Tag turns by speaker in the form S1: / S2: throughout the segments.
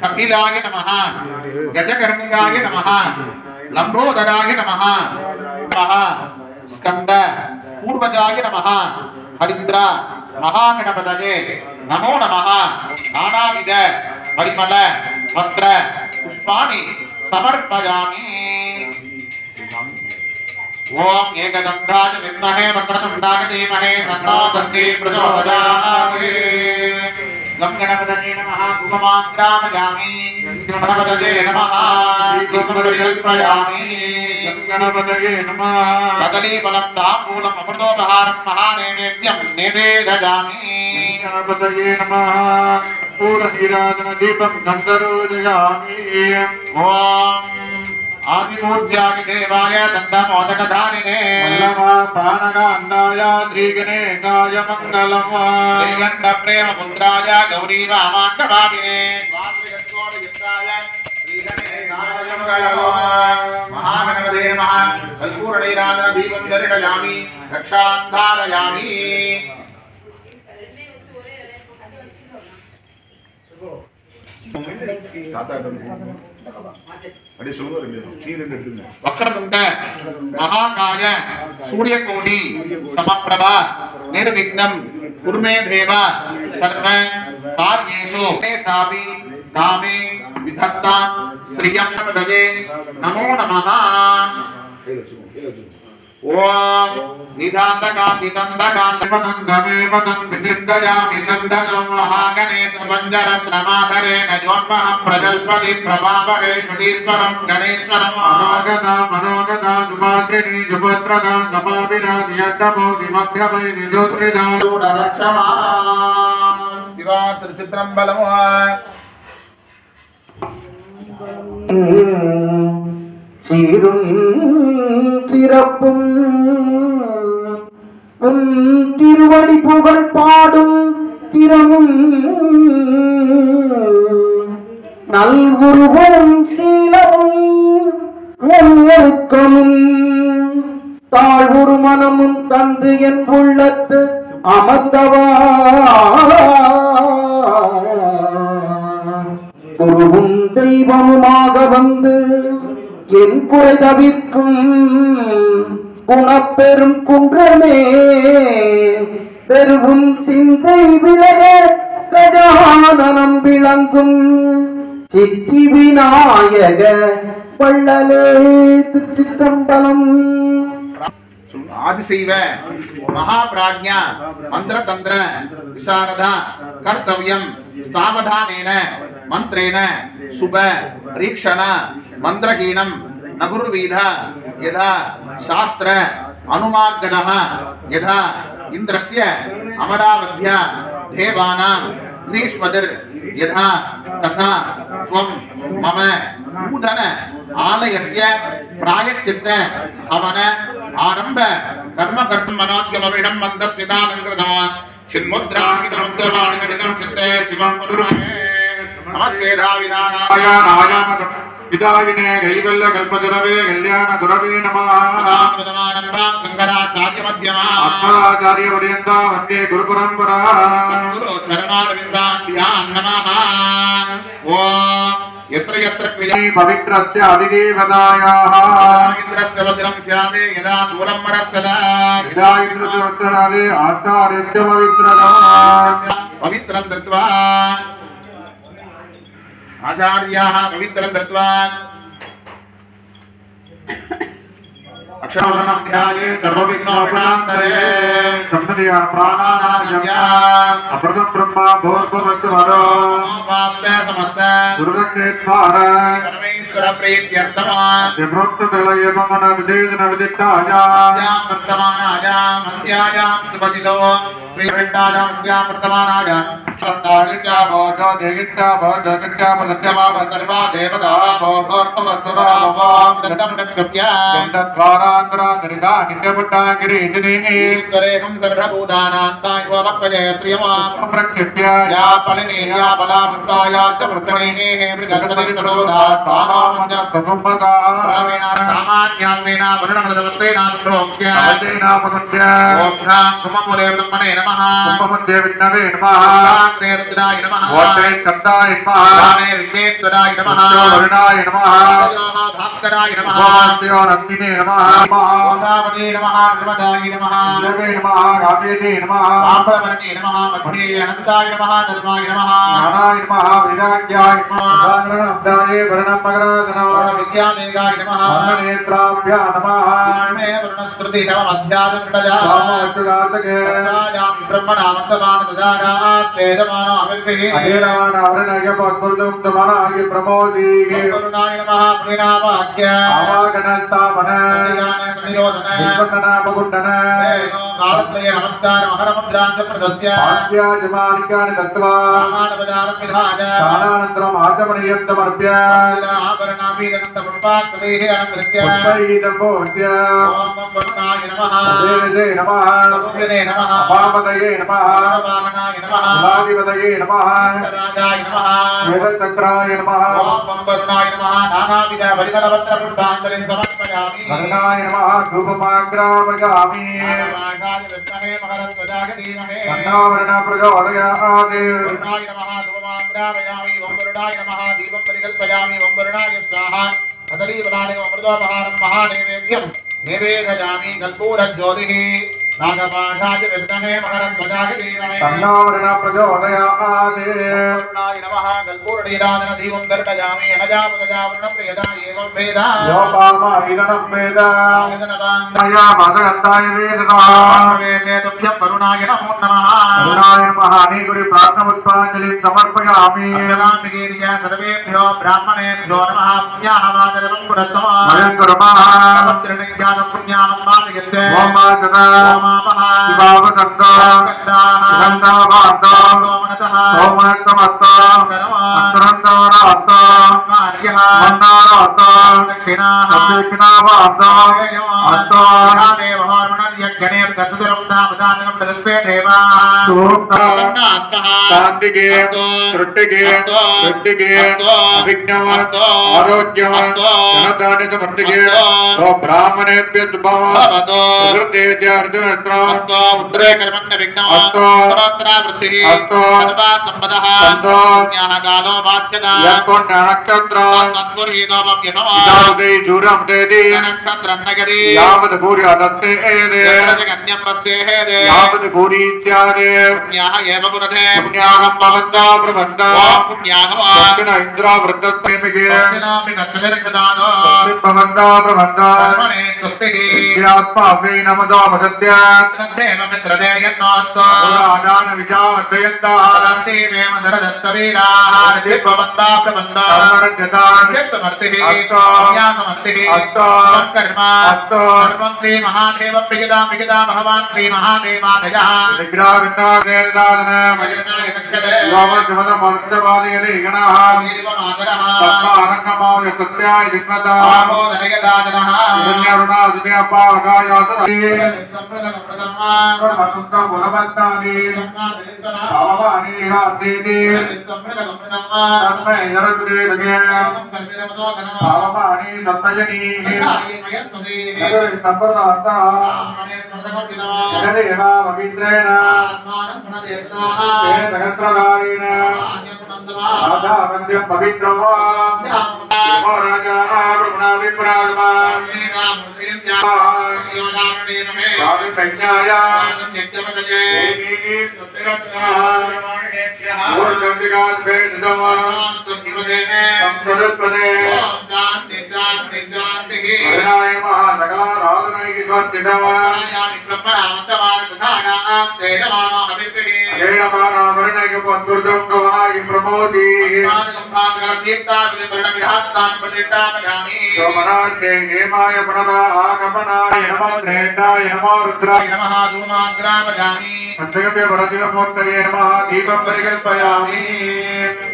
S1: कपिलाय नमः गजकर्णिकाय नमः लंबोदराय नमः स्कंद पूर्वजाय नमः हरिद्र महागणपतये नमो नमः नानाविध परिमल पत्र पुष्पाणि समर्पयामि ओम एकदंताय विद्महे वक्रतुंडाय धीमहि तन्नो दन्ति प्रचोदयात् गंगणपतये नमः कुममाग्रामयामि गणपतये नमः कुमरुल्पयामि गणपतये नमः कदलीफलं ताम्बूलम् अमृतोपहारं महानैवेद्यं निवेदयामि गणपतये नमः पूर्णनीराजन दीपं गन्धरोदयामि ओम आदिमूर्त्यादि देवाय दन्तमोदकधारिणे वल्लभा प्राणगान्धाय श्रीगणेशाय मङ्गलम् श्रीगण्ड प्रेम पुत्राय गौरी वामाण्डभाविने स्वामिगणोदयुक्ताय श्रीगणेशाय मङ्गलम् महागणपते नमः कल्पूरणैराजन दीपं दर्शयामि रक्षान्धारयामि वक्रतुंड महाकाय सूर्यकोटि समप्रभा निर्विघ्नं कुरु मे देव सर्व कार्येषु सापि कामे विधत्ता श्रियं दये नमो नमः ओम निधान्तकान्तिकन्दकान्तपदङ्गमेवदन्तिसिद्धयामि सन्दनं महागणेश पञ्चरत्नमाधरेण योन्महं प्रजल्पति प्रभावरे सुधीश्वरं गणेश्वरम् मनोगता सुमात्रिणी सुपुत्रदा समाविराधियड्डमोदिमभ्यमैनिजोत्रिदा रक्षमा शिवा त्रिचित्रं बलमो
S2: சீரும் சிறப்பும் உன் திருவடி புகழ் பாடும் திறமும் நல்குருவும் சீலமும் ஒழுக்கமும் தாழ்வுறு மனமும் தந்து என் உள்ளத்து அமர்ந்தவா குருவும் தெய்வமுமாக வந்து என் குறை தவிர்க்கும் குணப்பெரும் குன்றமே பெருகும் சிந்தை விலக கஜானனம் விளங்கும் சித்தி விநாயக வள்ளலே திருச்சிற்றம்பலம்
S1: आदिशैव महाप्राज्ञा मंत्रतंत्र विशारदा कर्तव्यं स्थावधानेन मंत्रेण शुभ रीक्षण मंत्रहीनं नगुर्वीध यथा शास्त्र अनुमार्गदः यथा इंद्रस्य अमरावध्य देवानां ग्रीष्मदिर् यथा तथा त्वं मम नूतन आलयस्य प्रायश्चित्त हवन आरंभ कर्म कर्म मनोज्ञमविडं मन्दस्मितानं कृतवान् चिन्मुद्राहितमुद्रवाणि गदितं चित्ते शिवं कुरुमहे नमस्ते धाविदानाय नायानद विदायिने गैवल्य कल्पदुरवे कल्याण दुरवे नमः नामदमानंदा शंकराचार्य मध्यमा अस्मदाचार्य पर्यन्ता वन्दे गुरु परंपरा गुरु चरणारविन्दाभ्यां नमः ओम यत्र यत्र क्रिया पवित्रस्य अधिदेवतायाः इंद्रस्य वज्रं स्यादे यदा सूरं परस्सदा यदा इंद्रस्य वज्रादे आचार्यस्य पवित्रता पवित्रं दत्वा आचार्याः पवित्रं दत्वा अक्षरवरणं ध्याये सर्वविघ्नोपशान्तये सम्पदया प्राणानार्यम्या अमृतं ब्रह्मा भूर्भुवस्सुवरो वाप्ते समस्त दुर्गकेत्मार परमेश्वर प्रीत्यर्थमान् यप्रोक्तदलयमन विदेशन विदिष्टायां वर्तमानायां अस्यायां सुपतितो श्रीवृन्दायां स्यां वर्तमानायां संतानित्या बोधो देहित्या बोधो नित्या पदत्यमाव सर्वा देवता भोगोर्पवस्सुरा भोगों दत्तं दत्सुप्या दत्वारान्द्रा दरिदा नित्यपुट्टा गिरिजनेः सरेहं सर्वभूतानान्ताय वक्पजय श्रियमां प्रक्षिप्य या पलिनी या बलामृता या च वृद्धनेः मृगगणतिर्करोधात् पारामञ्च प्रभुम्भगा रामेण सामान्यां वेना वर्णमदवस्तेना प्रोक्ष्य तेनापगुण्य ओम ह्रां कुममुले ब्रह्मणेन
S3: नमः
S1: कुम्भमध्य विष्णवे नमः
S3: रुद्राय नमः
S1: वोत्रे स्कन्दाय नमः
S3: दाने विघ्नेश्वराय नमः
S1: वरुणाय नमः
S3: भास्कराय नमः
S1: वामस्यो नन्दिने नमः
S3: गोदावती नमः नर्मदाय नमः
S1: देवे नमः कामेने नमः
S3: आम्रवर्णे नमः मध्ये अनन्ताय नमः धर्माय नमः
S1: ज्ञानाय नमः वेदाज्ञाय नमः सागरनब्दाय वर्णपगराधनाय
S3: विद्यामेघाय नमः
S1: नेत्राभ्या नमः
S3: मे वर्णस्मृति नमः अध्यात्मकृतजा
S1: वामवर्तगातके
S3: ब्रह्मणामन्तमान ददानात् तेजमानो अमिर्भिः
S1: अहेरावरणय पद्मृतं तमनाय प्रमोदीः
S3: करुणाय नमः प्रियनामाख्य
S1: आवागनस्तामन
S3: निरोधन
S1: विपन्ननापकुण्डन
S3: कालत्रये नमस्कारं हरमुद्राञ्च प्रदस्य
S1: आज्ञाजमानिकानि दत्त्वा
S3: मानवदानं विधाय
S1: कालानन्तरम् आचमनीयन्तमर्प्य
S3: आभरणाभीदनन्तपुष्पात्मदेः अलङ्कृत्य
S1: पुष्पैदम्भोज्य
S3: ॐ वरुणाय नमः
S1: देवते नमः
S3: कपुलिने नमः
S1: वामतये नमः
S3: वामनाय नमः
S1: लादिपतये नमः
S3: राजाय नमः
S1: वेदचक्राय नमः
S3: ॐ वरुणाय नमः नानाविध परिमलपत्रपुष्पाञ्जलिं समर्पयामि
S1: वरुणाय नमः धूपमाग्रापयामि
S3: आकाशाय विद्महे महरध्वजाय धीमहि
S1: वरुणावरण प्रचोदयात्
S3: वरुणाय नमः धूपमाग्रापयामि ॐ वरुणाय नमः दीपं परिकल्पयामि ॐ वरुणाय स्वाहा कदलीवनानि अमृतोपहारं महानैवेद्यं निवेदयामि कर्पूरज्योतिः नागपाठाय विद्महे महरध्वजाय धीमहि
S1: वरुणावरण प्रचोदयात्
S3: वरुणाय नमः कर्पूरनीराजन दीपं दर्शयामि अनजापदजावरणप्रियदा एवं वेद
S1: योपामाहिरणं वेद
S3: वेदनवान्
S1: मया मदगन्धाय वेदनः
S3: वेदे तुभ्यं वरुणाय नमो नमः
S1: वरुणाय नमः अनेकुरि प्रार्थनपुष्पाञ्जलिं समर्पयामि
S3: रामगिरिया सर्वेभ्यो ब्राह्मणेभ्यो नमः पुण्याहवाचनं पुरस्तमः
S1: वयं कुर्मः
S3: समुद्रनिज्ञानं पुण्याहं मातयस्य
S1: ओमागता
S3: ओमापः
S1: शिवावदन्ता गन्धाभान्ता
S3: सोमनतः
S1: ओमनक्तमत्ता अत्रन्तारात्ता
S3: कार्यः
S1: मन्दारात्ता
S3: दक्षिणाः
S1: दक्षिणाभान्ता अत्ता
S3: देवहर्मणर्यज्ञनेव दत्तदरं दामदानं प्रदस्य देवाः
S1: सूक्ता शान्तिगे सृष्टिगे सृष्टिगे अभिज्ञम आरोग्यम जनतानि समर्थिगे ओ ब्राह्मणेभ्य शुभमस्तु अर्जुनस्त्र
S3: उत्तरे कर्मण्य विघ्नः वृत्तिः संपदः ज्ञानकालो वाच्यता
S1: नक्षत्र
S3: तत्पुरीतोपव्यतमः
S1: शूरं देति
S3: नक्षत्रं नगरी
S1: यावत् भूर्या दत्ते एदे
S3: जगन्यं वस्तेहेदे
S1: यावत् भूरि स्यादे
S3: पुण्याः एव पुरते
S1: पुण्याहं भवन्ता प्रबन्धा
S3: पुण्याः
S1: दक्षिण इन्द्रावृत्तप्रेमिके
S3: वासिनोऽपि कथजरिकृतानो
S1: भवन्ता प्रबन्धा
S3: कर्मणे स्वस्तिः
S1: आत्मा वै नमदा वसत्य
S3: देव मित्रदे यन्नोऽस्तु
S1: आदान विचावर्धयन्तः
S3: तदन्ति वेम नरदत्तवीराः निर्भवन्ता प्रबन्धा
S1: कर्मरज्यतान्
S3: यस्तमर्तिः
S1: अस्तु
S3: यागमर्तिः
S1: अस्तु
S3: कर्म
S1: अस्तु
S3: सर्वं श्रीमहादेव विगिता विगिता भगवान् श्रीमहादेवादयः
S1: विग्रहविन्दादेवदान
S3: मयनाय दक्षते
S1: योमजमदमर्दवादयने गणाः
S3: वीरवमादरः
S1: तस्मारङ्गमाय सत्याय जिन्मता
S3: आमोदनयदादनः
S1: पुण्यरुणादित्यापावकायात्
S3: सम्प्रदकप्रदम्मा
S1: सर्वसुन्दर गुणवन्तानि भावानि हार्दीति
S3: सम्प्रदकप्रदम्मा
S1: तन्मय नरकुदेवगे भावानि दत्तजनीः सम्प्रदान्तः जनेवा मवीन्द्रेण तेन सहस्रधारेण राधावन्द्यं पवित्रम् राजा ब्रह्मणाविप्राजमान् राजकन्याय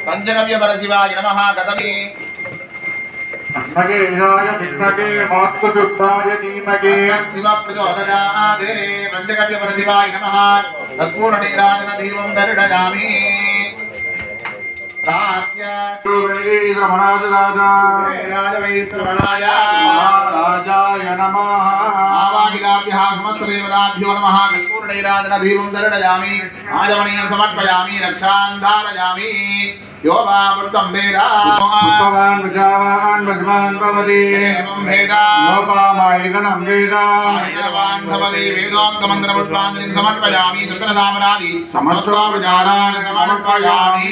S3: पंचगव्य परशिवाय नमः कदमी
S1: नगेयाय विद्महे मातृजुक्ताय धीमहि
S3: शिव प्रचोदयादे पंचगव्य परशिवाय नमः तत्पूर्णनीराजन दीपं दर्शयामि
S1: राजाय नमः
S3: आवाहिताभ्यः समस्तदेवताभ्यो नमः पूर्णैराधन दीपं दर्शयामि आजमनीयं समर्पयामि रक्षां धारयामि यो वा वृत्तं वेदा
S1: भगवान् विजावान् भजवान् भवति
S3: एवं वेदा
S1: लोपामायिकनं वेदा
S3: आयवान् भवति वेदोक्तमन्त्रपुष्पाञ्जलिं समर्पयामि चतुर्धामरादि
S1: समस्ता विचारान् समर्पयामि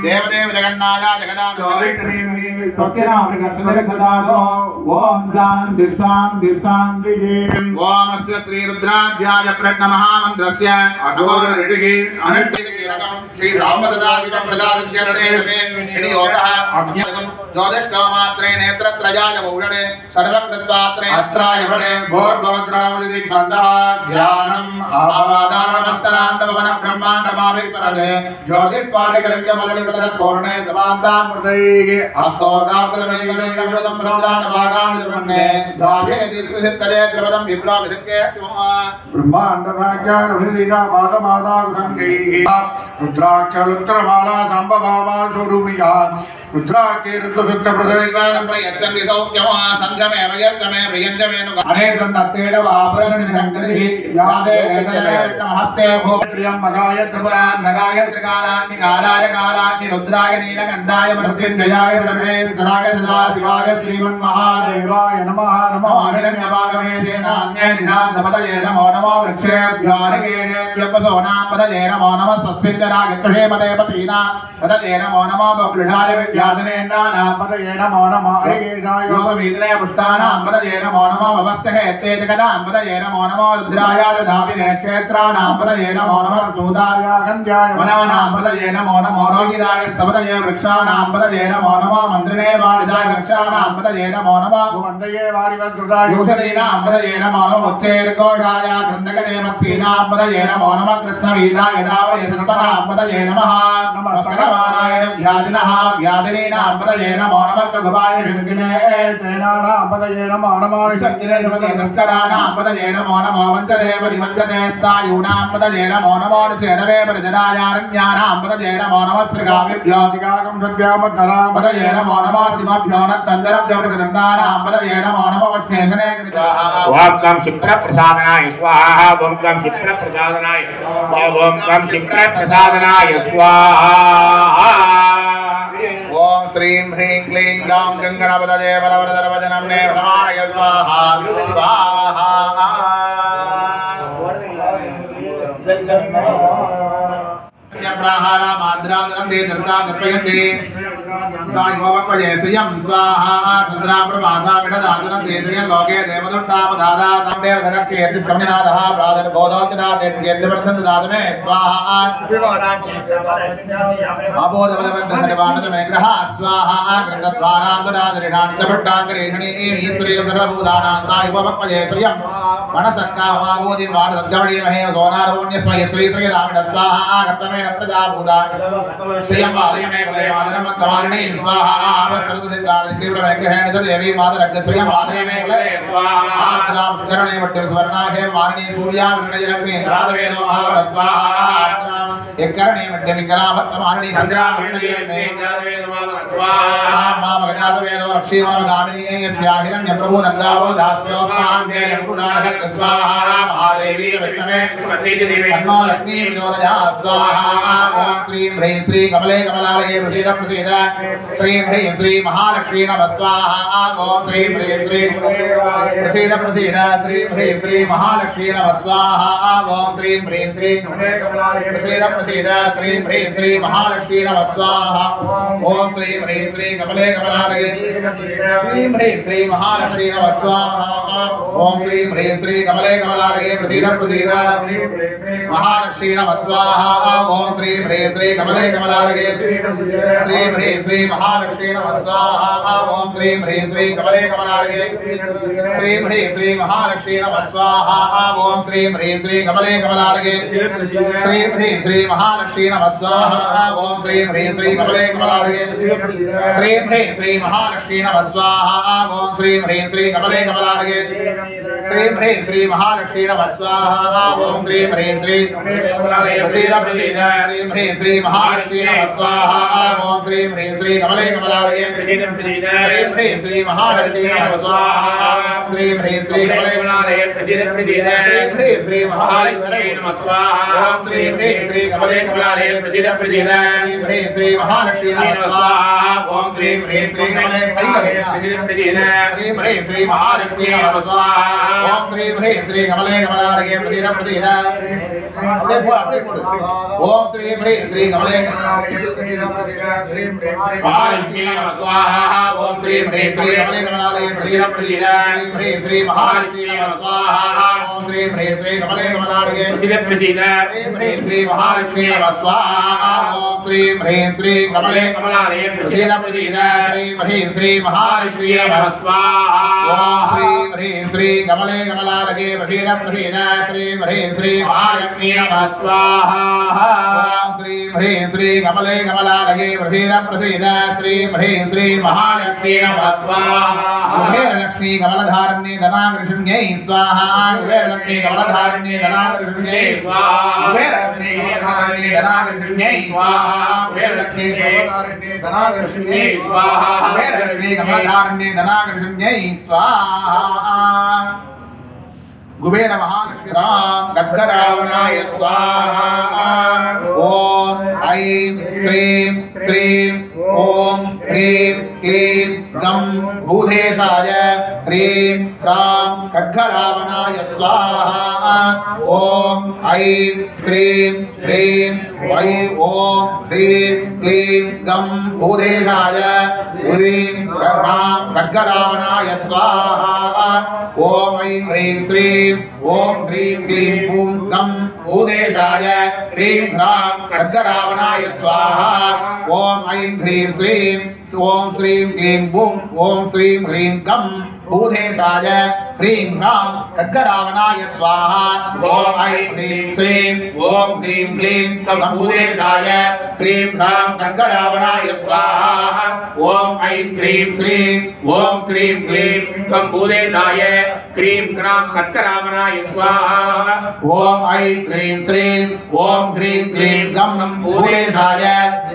S3: देवदेव जगन्नाथ जगदाथ
S1: ओम शांति शांति शांति
S3: ओम अस्य श्री रुद्राध्याय प्रणमहामन्त्रस्य
S1: अघोरऋषिः
S3: अनुष्ठितं श्री साम्बसदाधिक प्रदादित्यनडे विनियोगः अज्ञातं ज्योतिष्कामात्रे नेत्रत्रयाय बहुषणे सर्वकृत्वात्रे अस्त्राय वडे भोर्भवस्रावदिति खण्डः ध्यानम् आवादानमस्तरान्तभवन ब्रह्माण्डमाविपरदे ज्योतिष्पाटिकलिङ्गमलिपतत्पूर्णे समान्तामृतैः अस्तोदाकृतमेकमेकशतं ब्रह्माण्डभागाणिजपन्ने धागे दीर्घसिद्धरे त्रिपदं विप्लवविदङ्गे शिवः
S1: ब्रह्माण्डभाग्याभिलीला पादमाता कुसङ्गैः रुद्राक्षरुद्रमाला सम्भभावा स्वरूपिया रुद्राक्षे ऋतुशुद्धप्रसविकानं
S3: प्रयच्छन्ति सौख्यमः सङ्गमे वयन्तमे प्रियञ्जमेनु
S1: अनेकन्नस्तेन वापरसनिरङ्गतिः यादे
S3: हस्ते
S1: भूत्र्यम्बकाय त्रिपुरान्नगाय
S3: त्रिकालाग्निकालाय कालाग्नि रुद्राय नीलकण्ठाय मृत्युञ्जयाय सर्वेश्वराय सदाशिवाय श्रीमन्महादेवाय नमः नमो हिरण्यभागमे तेनान्ये निधानपतये नमो नमो वृक्षेभ्योरिकेणेभ्यपसोनां पतये नमो नमः तस्मिन्जरागत्रे पदे पतीनां पतये नमो नमो बकुलधाय विद्याधनेन्नानां पतये नमो नमः हरिकेशाय योगवीदने पुष्टानां पतये नमो नमो भवस्य हेत्ते जगदां पतये नमो नमो रुद्राय दधाविने क्षेत्राणां पतये नमो नमः सूदाय गन्ध्याय वनानां पतये नमो नमो रोहिताय स्तपतये वृक्षाणां पतये नमो नमः मन्त्रिणे वाणिजाय वृक्षाणां पतये नमो नमः
S1: वन्दये वारिवस्कृताय
S3: औषधीनां पतये नमो नमः उच्चैर्घोषाय गन्धकदेवतीनां पतये नमो नमः कृष्णवीदाय दावय सर्वनां पतये नमः नमस्कारवाणाय व्याधिनः व्याधिनीनां पतये नमो नमः गवाय शक्तिने तेनानां पतये नमो नमः शक्तिने समते तस्कराणां पतये नमो नमः वञ्चते परिवञ्चते स्थायूनां पतये नमो नमः चेदवे परिजनायारण्यानां पतये नमो नमः श्रीगाविभ्योतिकाकं सद्व्यामद्धरां पतये नमो नमः सिंहभ्यो नत्तञ्जरभ्योपृगन्धानां पतये नमो नमः स्नेहने
S4: ओम कम शिप्रप्रसादनाय स्वाहा ओम कम शिप्रप्रसादनाय ओम कम शिप्रप्रसादनाय स्वाहा
S3: ओम श्रीं ह्रीं क्लीं गां गंगणपतये बलवरदरवचनं ने प्रमाणय स्वाहा स्वाहा प्रहारा माद्रादरं दे धर्ता दर्पयन्ते तायोवपये श्रियं स्वाहा चन्द्राप्रभासा विददादनं दे श्रियं लोके देवदुट्टामदादा तं देवघनकीर्ति समनिनादः प्रादर्बोधोत्तदाते प्रियद्वर्धन दादमे स्वाहा अबोधवदवर्धनवानदमे ग्रहा स्वाहा ग्रन्थद्वारान्तदादरिणान्तभट्टाङ्गरेषणी ईश्वरीय सर्वभूतानां तायोवपये श्रियं मनसक्कावाबोधिवाणदग्धवडीमहे सोनारोण्यस्मय श्री श्रीरामिण स्वाहा कर्तमेन प्रजाभूता श्रियं वादयमे कुलैवादनमत्तवारिणी स्वाहा वस्त्रदसिद्धादिग्निव्रमेकहेण च देवी मातरग्गश्रियं वादयमे कुलये स्वाहा आर्द्रां सुकरणे वट्टिं सुवर्णाहे वारिणी सूर्यावृणयरग्ने राधवेनो स्वाहा एकरणे वट्टिमिकलाभत्तमारिणी सन्द्रावृणयरग्ने स्वाहा मामगनादवेनो लक्ष्मीवनवगामिनी यस्याहिरण्यप्रभो नन्दावो दास्योस्मान्ते यमुनाहत् स्वाहा महादेवी विष्णवे तन्नो लक्ष्मी प्रचोदयात् स्वाहा ओम श्रीं ह्रीं श्री कमले कमलालये प्रसीद प्रसीद श्रीं ह्रीं श्री महालक्ष्मी नमः स्वाहा ओम श्रीं ह्रीं श्री प्रसीद प्रसीद श्रीं ह्रीं श्री महालक्ष्मी नमः स्वाहा ओम श्रीं ह्रीं श्री प्रसीद प्रसीद श्रीं ह्रीं श्री महालक्ष्मी नमः स्वाहा ओम श्रीं ह्रीं श्री कमले कमलालये श्रीं ह्रीं श्री महालक्ष्मी नमः स्वाहा ओम श्रीं ह्रीं श्री कमले कमलालये प्रसीद प्रसीद महालक्ष्मी नमः स्वाहा ओम श्रीं ह्रीं श्री कमले कमलालये श्रीं ह्रीं श्री महालक्ष्मी नमः स्वाहा ओम श्रीं ह्रीं श्री कमले कमलालये श्रीं ह्रीं श्री महालक्ष्मी नमः स्वाहा ओम श्रीं ह्रीं श्री कमले कमलालये श्रीं ह्रीं श्री महालक्ष्मी नमः स्वाहा ओम श्रीं ह्रीं श्री कमले कमलालये श्रीं ह्रीं श्री महालक्ष्मी नमः स्वाहा ओम श्रीं ह्रीं श्री कमले कमलालये श्रीं ह्रीं श्री महालक्ष्मी नमः स्वाहा ओम श्रीं ह्रीं श्री प्रसीद प्रसीद श्रीं ह्रीं श्री महालक्ष्मी नमः स्वाहा ओम श्रीं ह्रीं श्री कमले कमलालये प्रसीद प्रसीद श्रीं ह्रीं श्री महालक्ष्मी नमः स्वाहा श्रीं ह्रीं श्री कमले कमलालये प्रसीद प्रसीद श्रीं ह्रीं श्री महालक्ष्मी नमः स्वाहा ओम श्रीं ह्रीं श्री कमले कमलालये प्रसीद प्रसीद श्रीं ह्रीं श्री महालक्ष्मी नमः स्वाहा ओम श्रीं ह्रीं श्री कमले प्रसीद प्रसीद श्रीं ह्रीं श्री महालक्ष्मी नमः स्वाहा ओम श्रीं ह्रीं श्री कमले कमलालये प्रसीद प्रसीद ओम श्रीं ह्रीं श्री कमले महालक्ष्मी नमः स्वाहा ओम श्रीं ह्रीं श्री कमले कमलालये प्रसीद प्रसीद श्रीं ह्रीं श्री महालक्ष्मी नमः स्वाहा ओम श्रीं ह्रीं श्री कमले कमलालये प्रसीद प्रसीद श्रीं ह्रीं श्री महालक्ष्मी नमः स्वाहा ओम श्रीं ह्रीं श्री कमले कमलालये प्रसीद प्रसीद श्रीं ह्रीं श्री महालक्ष्मी नमः स्वाहा ओम श्रीं ह्रीं श्री कमले कमलालये प्रसीद प्रसीद श्रीं ह्रीं श्री महालक्ष्मी नमः स्वाहा ओम श्रीं ह्रीं श्री कमले कमलालये प्रसीद प्रसीद श्रीं ह्रीं श्री महालक्ष्मी नमः स्वाहा कुबेरलक्ष्मी कमलधारिण्ये धनाकर्षण्यै स्वाहा कुबेरलक्ष्मी कमलधारिण्ये धनाकर्षण्यै स्वाहा कुबेरलक्ष्मी कमलधारिण्ये धनाकर्षण्यै स्वाहा कुबेरलक्ष्मी कमलधारिण्ये धनाकर्षण्यै स्वाहा कुबेरलक्ष्मी कमलधारिण्ये धनाकर्षण्यै स्वाहा कुबेर महालक्ष्मी राम गद्गरावणाय स्वाहा ओम ऐं श्रीं श्रीं ओम ह्रीं क्लीं गं भूधेशाय ह्रीं क्रां खड्गरावणाय स्वाहा ओम ऐं श्रीं ह्रीं ऐं ओम ह्रीं क्लीं गं भूधेशाय ह्रीं क्रां खड्गरावणाय स्वाहा ओम ऐं ह्रीं श्रीं ओम ह्रीं क्लीं हूं गं भूधेशाय ह्रीं ह्रां खड्गरावणाय स्वाहा ओम ऐं ह्रीं श्रीं ओम श्रीं क्लीं हूं ओम श्रीं ह्रीं गं भूधेशाय ह्रीं ह्रां खड्गरावणाय स्वाहा ओम ऐं ह्रीं श्रीं ओम ह्रीं क्लीं गं भूधेशाय ह्रीं ह्रां खड्गरावणाय स्वाहा ओम ऐं ह्रीं श्रीं ओम श्रीं क्लीं गं भूधेशाय ह्रीं ह्रां खड्गरावणाय स्वाहा ओम ऐं ह्रीं श्रीं ओम ह्रीं क्लीं गं भूधेशाय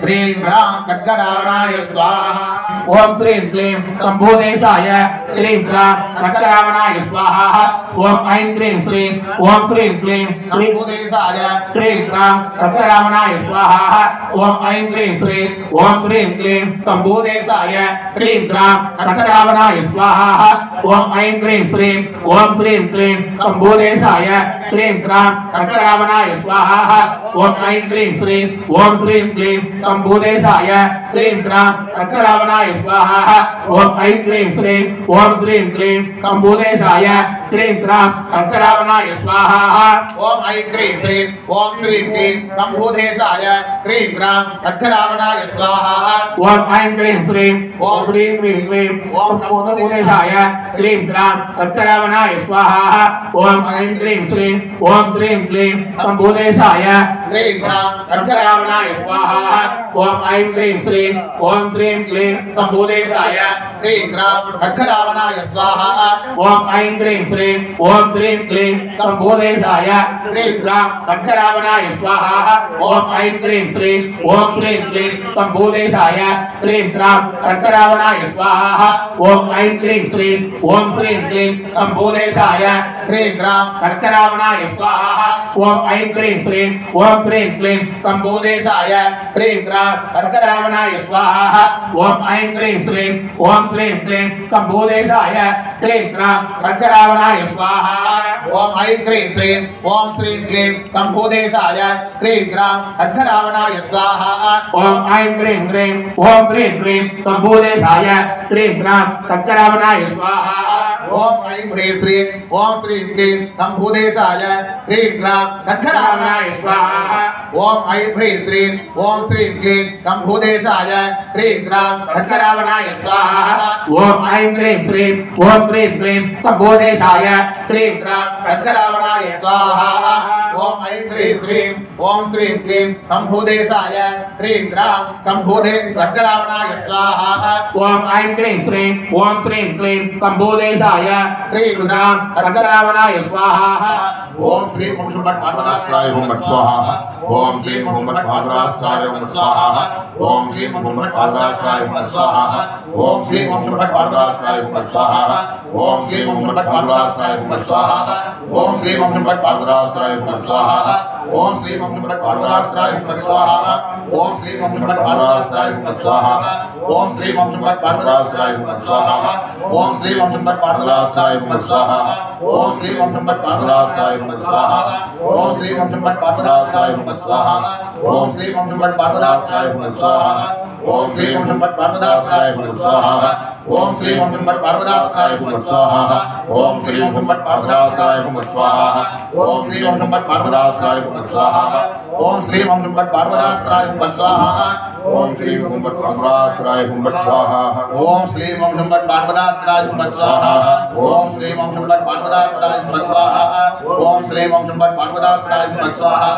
S3: ह्रीं ह्रां खड्गरावणाय स्वाहा ओम श्रीं क्लीं गं भूधेशाय ह्रीं ह्रां खड्गरावणाय स्वाहा ओम ऐं ह्रीं श्रीं ओम श्रीं क्लीं गं भूधेशाय ह्रीं ह्रां खड्गरावणाय स्वाहा ओम ऐं ह्रीं श्रीं ओम श्रीं क्लीं गं भूधेशाय ह्रीं ह्रां खड्गरावणाय स्वाहा ओम ऐं ह्रीं श्रीं ओम श्रीं क्लीं गं भूधेशाय ह्रीं ह्रां खड्गरावणाय स्वाहा ओम ऐं ह्रीं श्रीं ओम श्रीं क्लीं गं भूधेशाय ह्रीं ह्रां खड्गरावणाय स्वाहा ओम ऐं ह्रीं श्रीं ओम श्रीं क्लीं गं भूधेशाय ह्रीं ह्रां खड्गरावणाय स्वाहा ओम ऐं ह्रीं श्रीं ओम श्रीं क्लीं गं भूधेशाय ह्रीं ह्रां खड्गरावणाय स्वाहा ओम ऐं ह्रीं श्रीं ओम श्रीं क्लीं गं भूधेशाय ह्रीं ह्रां खड्गरावणाय स्वाहा ओम ऐं ह्रीं श्रीं ओम श्रीं क्लीं गं भूधेशाय ह्रीं ह्रां खड्गरावणाय स्वाहा ओम ऐं ह्रीं श्रीं ओम श्रीं क्लीं गं भूधेशाय ह्रीं ह्रां खड्गरावणाय स्वाहा ओम ऐं ह्रीं श्रीं ओम श्रीं क्लीं गं भूधेशाय ह्रीं ह्रां खड्गरावणाय स्वाहा ओम ऐं ह्रीं श्रीं ओम श्रीं क्लीं गं भूधेशाय ह्रीं ह्रां खड्गरावणाय स्वाहा ओम ऐं ह्रीं श्रीं ओम श्रीं क्लीं गं भूधेशाय ह्रीं ह्रां खड्गरावणाय स्वाहा ओम ऐं ह्रीं श्रीं ओम श्रीं क्लीं गं भूधेशाय ह्रीं ह्रां खड्गरावणाय स्वाहा ओम ऐं ह्रीं श्रीं ओम श्रीं क्लीं गं भूधेशाय ह्रीं ह्रां खड्गरावणाय स्वाहा ओम ऐं ह्रीं श्रीं ओम श्रीं क्लीं गं भूधेशाय ह्रीं ह्रां खड्गरावणाय स्वाहा ओम ऐं ह्रीं श्रीं ओम श्रीं क्लीं गं भूधेशाय ह्रीं ह्रां खड्गरावणाय स्वाहा ओम ऐं ह्रीं श्रीं ओम श्रीं श्रीं क्लीं कंभूदेशाय ह्रीं क्लां खड्गरावणाय स्वाहा ओम ऐं ह्रीं श्रीं ओम श्रीं क्लीं कंभूदेशाय ह्रीं क्लां खड्गरावणाय स्वाहा
S4: ओम ऐं क्लीं श्रीं ओम श्रीं क्लीं कंभूदेशाय ह्रीं क्लां
S3: खड्गरावणाय स्वाहा ओम ऐं ह्रीं श्रीं ओम श्रीं क्लीं कंभूदेशाय ह्रीं क्लां कंभूदे खड्गरावणाय स्वाहा
S4: ओम ऐं क्लीं श्रीं ओम श्रीं क्लीं कंभूदेशाय ह्रीं क्लां खड्गरावणाय स्वाहा
S3: ओम श्री ओम शुंभट पार्वदास्त्राय ओम भट स्वाहा ओम श्री ओम शुंभट पार्वदास्त्राय ओम स्वाहा ओम श्री ओम शुंभट पार्वदास्त्राय ओम स्वाहा ओम श्री ओम शुंभट पार्वदास्त्राय ओम स्वाहा ओम श्री ओम शुंभट पार्वदास्त्राय ओम स्वाहा ओम श्री ओम शुंभट पार्वदास्त्राय ओम स्वाहा ओम श्री ओम शुंभट पार्वदास्त्राय ओम स्वाहा ओम श्री ओम शुंभट पार्वदास्त्राय ओम स्वाहा ओम श्री ओम शुंभट पार्वदास्त्राय ओम स्वाहा ओम श्री ओम शुंभट पार्वदास्त्राय ओम स्वाहा ओम श्री ओम शुंभट पार्वदास्त्राय ओम स्वाहा ओम श्री ओम शुंभट पार्वदास्त्राय ओम स्वाहा ओम श्री ओम शुंभट पार्वदास्त्राय ओम स्वाहा ओम श्री ओम शुंभट पार्वदास्त्राय ओम स्वाहा ओम श्री ओम शुंभट पार्वदास्त्राय ओम स्वाहा ओम श्री ओम शुंभट पार्वदास्त्राय ओम स्वाहा ओम श्री ओम शुंभट पार्वदास्त्राय ओम स्वाहा ओम श्री ओम शुंभट पार्वदास्त्राय ओम स्वाहा ओम श्री ओम शुंभट पार्वदास्त्राय ओम स्वाहा ओम श्री ओम शुंभट पार्वदास्त्राय ओम स्वाहा ओम श्री ओम शुंभट पार्वदास्त्राय ओम स्वाहा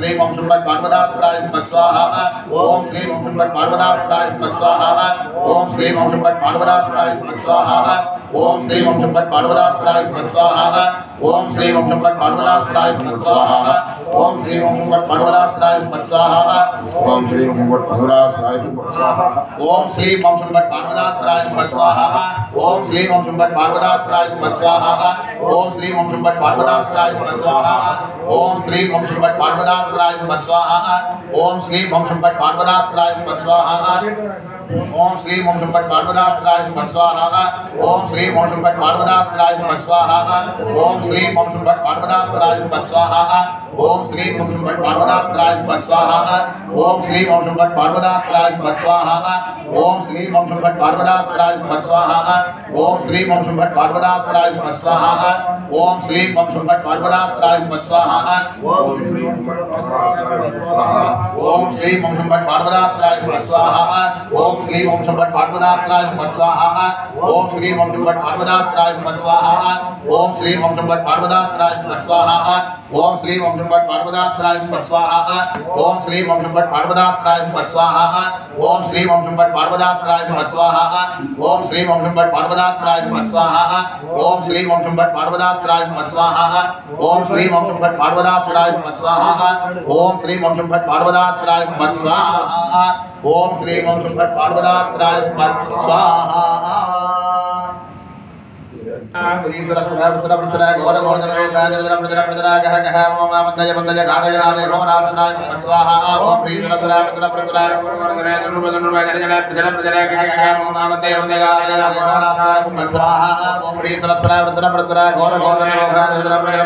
S3: ओम श्री ओम शुंभट पार्वदास्त्राय ओम स्वाहा ओम श्री ओम शुंभट पार्वदास्त्राय ओम स्वाहा ओम श्री ओम शुंभट पार्वदास्त्राय ओम स्वाहा ओम श्री ओम शुंभट पार्वदास्त्राय ओम स्वाहा ओम श्री ओम शुंभट पार्वदास्त्राय ओम स्वाहा ओम श्री ओम शुंभट पार्वदास्त्राय ओम स्वाहा ओम श्री ओम शुंभट पार्वदास्त्राय ओम स्वाहा ओम श्री ओम शुंभट पार्वदास्त्राय ओम स्वाहा ओम श्री ओम शुंभट पार्वदास्त्राय ओम स्वाहा ओम श्री ओम शुंभट पार्वदास्त्राय ओम स्वाहा ओम श्री ओम शुंभट पार्वदास्त्राय ओम स्वाहा ओम श्री ओम शुंभट पार्वदास्त्राय ओम स्वाहा ओम श्री ओम शुंभट पार्वदास्त्राय ओम स्वाहा ओम श्री ओम शुंभट पार्वदास्त्राय ओम स्वाहा ओम श्री ओम शुंभट पार्वदास्त्राय ओम स्वाहा ओम श्री ओम शुंभट पार्वदास्त्राय ओम स्वाहा ओम श्री ओम शुंभट पार्वदास्त्राय ओम स्वाहा ओम श्री ओम शुंभट पार्वदास्त्राय ओम स्वाहा ओम श्री ओम शुंभट पार्वदास्त्राय ओम स्वाहा ओम श्री ओम शुंभट पार्वदास्त्राय ओम स्वाहा ओम श्री ओम शुंभट पार्वदास्त्राय ओम स्वाहा ओम श्री ओम शुंभट पार्वदास्त्राय ओम स्वाहा ओम श्री ओम शुंभट पार्वदास्त्राय ओम स्वाहा ओम श्री ओम शुंभट पार्वदास्त्राय ओम स्वाहा ओम श्री ओम शुंभट पार्वदास्त्राय ओम स्वाहा ओम श्री ओम शुंभट पार्वदास्त्राय ओम स्वाहा ओम श्री ओम शुंभट पार्वदास्त्राय ओम स्वाहा ओम श्री ओम शुंभट पार्वदास्त्राय ओम स्वाहा ओम श्री ओम शुंभट पार्वदास्त्राय ओम स्वाहा ओम श्री ओम शुंभट पार्वदास्त्राय ओम स्वाहा ओम श्री ओम शुंभट पार्वदास्त्राय ओम स्वाहा ओम श्री ओम शुंभट पार्वदास्त्राय ओम स्वाहा ओम श्री ओम शुंभट पार्वदास्त्राय ओम स्वाहा ह्रीं सुरा सुरा सुरा सुरा घोर घोर जन रोग जन जन प्रजन प्रजना कह कह ओम मंदय मंदय गादय गादय ओम नास्त्राय ओम स्वाहा ओम ह्रीं सुरा सुरा सुरा प्रजना घोर घोर जन जन जन प्रजन प्रजना कह कह ओम मंदय मंदय गादय गादय ओम नास्त्राय ओम स्वाहा ओम ह्रीं सुरा सुरा सुरा प्रजना घोर घोर जन रोग जन जन प्रजना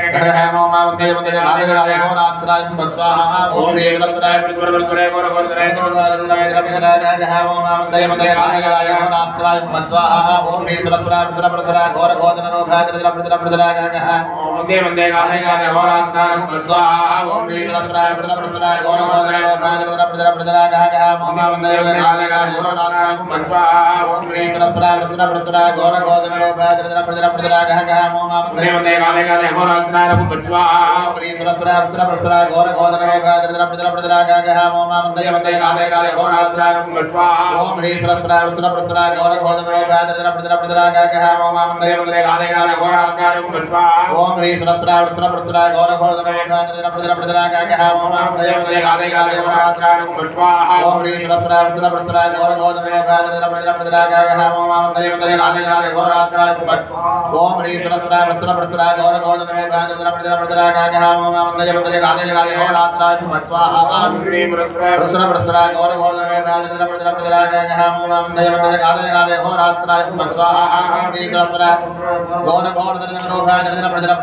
S3: कह कह ओम मंदय मंदय गादय गादय ओम नास्त्राय ओम स्वाहा ओम ह्रीं सुरा सुरा घोर घोर जन प्रजना कह कह ओम मंदय मंदय गादय गादय ओम नास्त्राय ओम स्वाहा ओम ह्रीं सुरा सुरा प्रतना घोर घोर जन रोग जन प्रजना कह ओम मंदय मंदय गादय गादय ओम नास्त्राय ओम स्वाहा ओम ह्रीं सुरा सुरा प्रतना घोर घोर जन रोग जन प्रजना कह ओम मंदय मंदय गादय गादय ओम नास्त्राय ओम स्वाहा ओम ह्रीं सुरा सुरा प्रतना घोर घोर जन रोग जन प्रजना कह ओम मंदय मंदय गादय गादय ओम नास्त्राय ओम स्वाहा ओम ह्रीं सुरा सुरा प्रतना घोर घोर जन रोग जन प्रजना कह ओम मंदय मंदय गादय गादय ओम नास्त्राय ओम स्वाहा ओम ह्रीं सुरा सुरा प्रतना घोर घोर जन रोग जन प्रजना कह ओम मंदय मंदय गादय गादय ओम नास्त्राय ओम स्वाहा ओम ह्रीं सुरा सुरा प्रतना घोर घोर जन रोग जन प्रजना कह ओम मंदय मंदय गादय गादय ओम नास्त्राय ओम स्वाहा ओम ह्रीं सुरा सुरा प्रतना घोर घोर जन रोग जन प्रजना कह ओम मंदय मंदय गादय गादय ओम नास्त्राय ओम ओम ह्रीं सुरा सुरा प्रतना घोर घोर जन रोग जन प्रजना कह ओम मंदय मंदय गादय गादय ओम नास्त्राय ओम स्वाहा ओम ह्रीं सुरा प्रतना घोर घोर जन रोग जन प्रजना कह ओम मंदय मंदय गादय गादय ओम नास्त्राय ओम स्वाहा ओम ह्रीं सुरा घोर घोर जन रोग जन प्रजना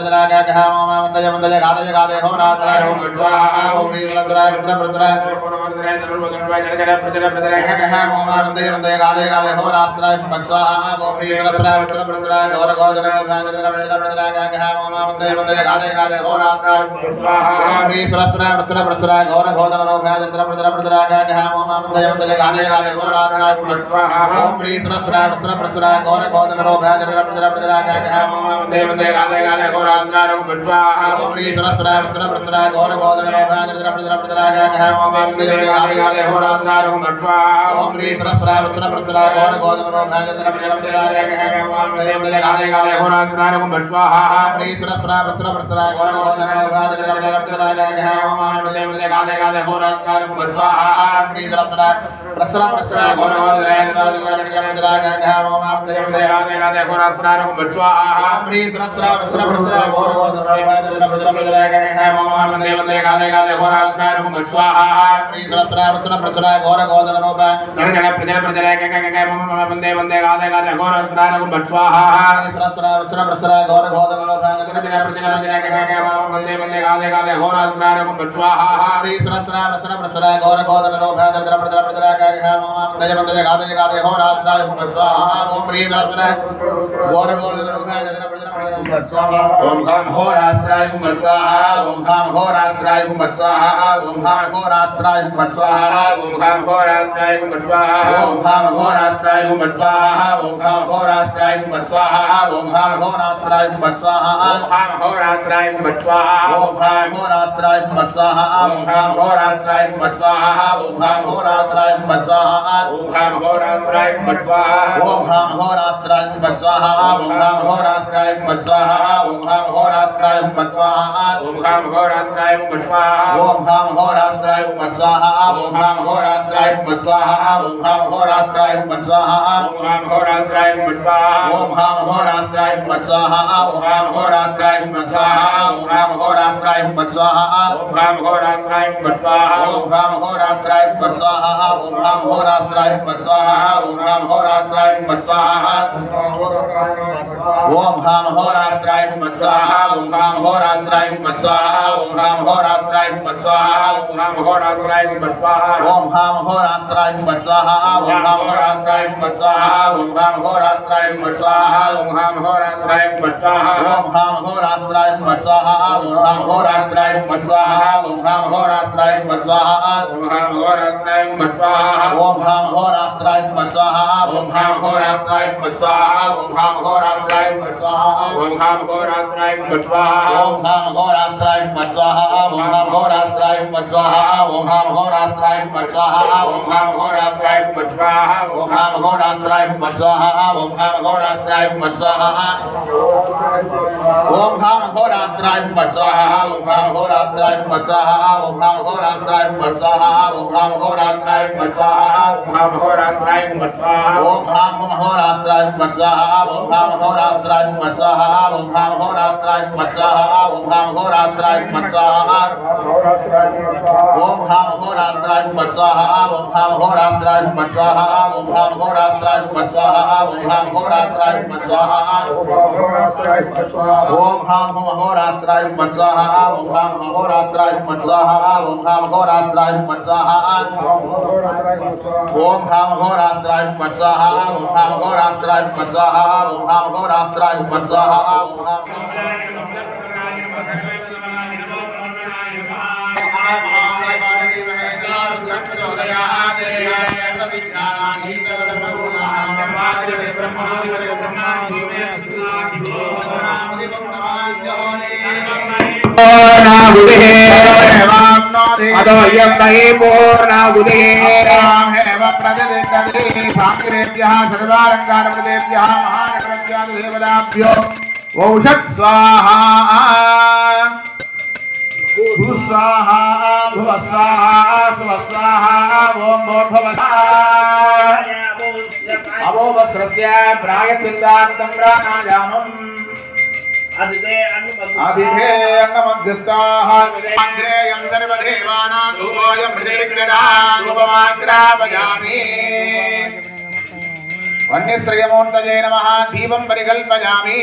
S3: वन्यस्त्रयमूर्तये नमः दीपं परिकल्पयामि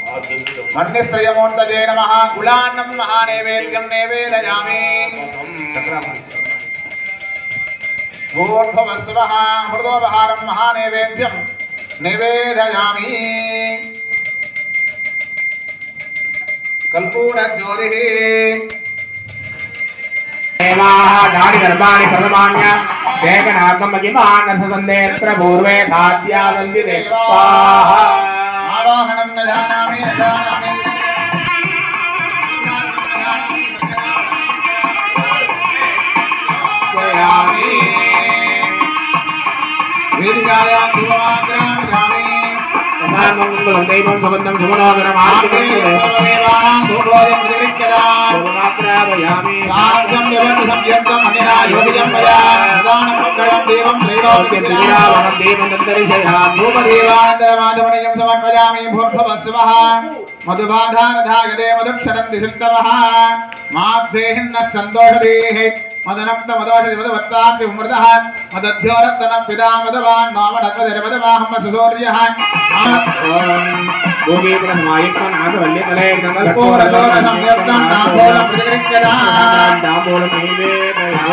S3: मन्यस्त्रयमूर्तये नमः कुलान्नं महानैवेद्यं नैवेदयामि भूर्भुवस्वः मृदोपहारं महानैवेद्यं नैवेदयामि कल्पूरज्योतिः
S4: गाड़ी गर्भाणि सर्वमान्य केकनाकं महिमानससन्देत्र पूर्वे साध्यावन्ति देवाः
S3: आवाहनं न जानामि वेदिकायां धूपमाग्रामि
S4: मंगलम दैवं सुगंधं सुमनोदरम आत्मदेवानां धूपोदं प्रतिगृह्यतामि
S3: साध्यं देवं संयन्तं अनिना योगिजं मया प्रदानं मंगलं देवं श्रीरामं
S4: देवं दन्तरिषयामि
S3: धूपदेवानन्दमाधवनियं समर्पयामि भूर्भुवस्वः मधुबाधानधायते मधुक्षरं दिशन्तवः माद्धेहिन्नः सन्तोषदेः मदनप्त मदोषधि मधुवत्तान्ति उमृतः मदध्योरत्तनं पिता मधुवान् मामनत्वधिरमधुवाहं सुसूर्यः
S4: भोगीपुरमायुक्तनाथवल्लितले
S3: कल्पोरचोरसंयुक्तं ताम्बूलं प्रतिगृह्यताम् ॐ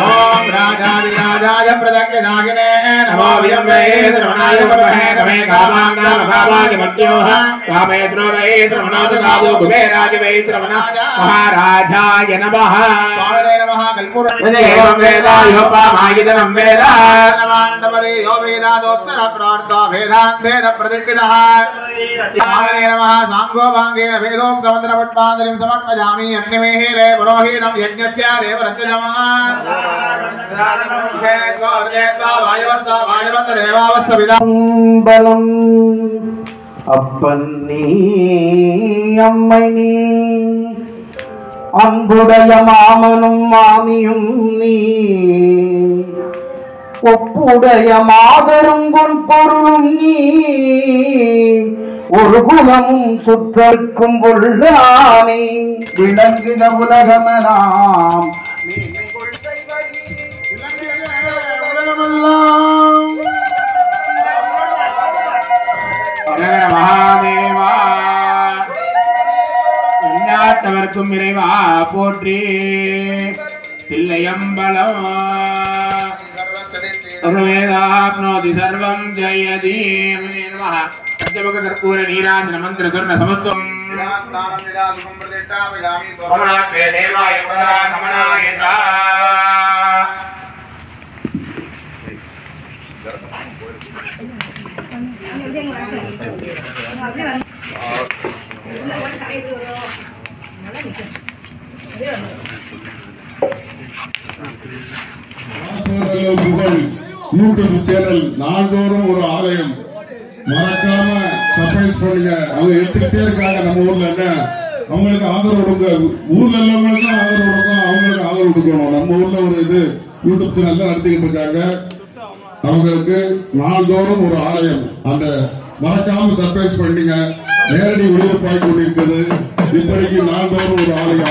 S3: राजाधिराजाय प्रदक्षिणागिने नमो वियम्बे श्रवणाय परमहे नमे कामाङ्गामभावाय मत्योः कामे द्रोवये श्रवणादकादो कुबेराय वै श्रवणाय
S4: महाराजाय नमः
S3: स्वामिने नमः कल्पूर
S4: देवं वेदा योपामायितनं वेदा
S3: नमाण्डवरे यो वेदादोत्सर प्रार्था वेदान् वेद प्रतिष्ठितः स्वामिने नमः साङ्गोपाङ्गेन वेदोक्तमन्त्रपुष्पाञ्जलिं समर्पयामि अग्निमीहिरे पुरोहितं यज्ञस्य देवरत्नमः
S2: பலம் அப்பன் நீ அம்மை நீ அன்புடைய மாமனும் மாமியும் நீ ஒப்புடைய மாதரும் பொருளும் நீ ஒரு குலமும் சுற்றற்கும் உள்ளானே விளங்குத உலகமெல்லாம்
S4: மகாதேவா எல்லாத்தவர்க்கும் இறைவா போற்றி தில்லையம்பலம் सर्वेदाप्नोति सर्वं जयति नमः पंचमुख कर्पूर नीराजन मंत्र स्वर्ण समस्तम
S3: स्थानं विराजकं प्रतिष्ठापयामि
S4: सोमनाथे देवाय पदा नमनाय च
S5: யூடியூப் சேனல் நாள்தோறும் ஒரு ஆலயம் மறக்காம சர்ப்ரைஸ் பண்ணுங்க. அவங்க எடுத்துக்கிட்டே இருக்காங்க. நம்ம ஊர்ல என்ன அவங்களுக்கு ஆதரவு கொடுங்க. ஊர்ல உள்ளவங்களுக்கு ஆதரவு கொடுக்கும், அவங்களுக்கு ஆதரவு கொடுக்கணும். நம்ம ஊர்ல ஒரு இது யூடியூப் சேனல் தான் நடத்திக்கிட்டு இருக்காங்க. அவங்களுக்கு நாள்தோறும் ஒரு ஆலயம் அந்த மறக்காம சர்ப்ரைஸ் பண்ணுங்க. நேரடி ஒளிபரப்பாய் கொண்டிருக்கிறது. இப்படிக்கு நாள்தோறும் ஒரு ஆலயம்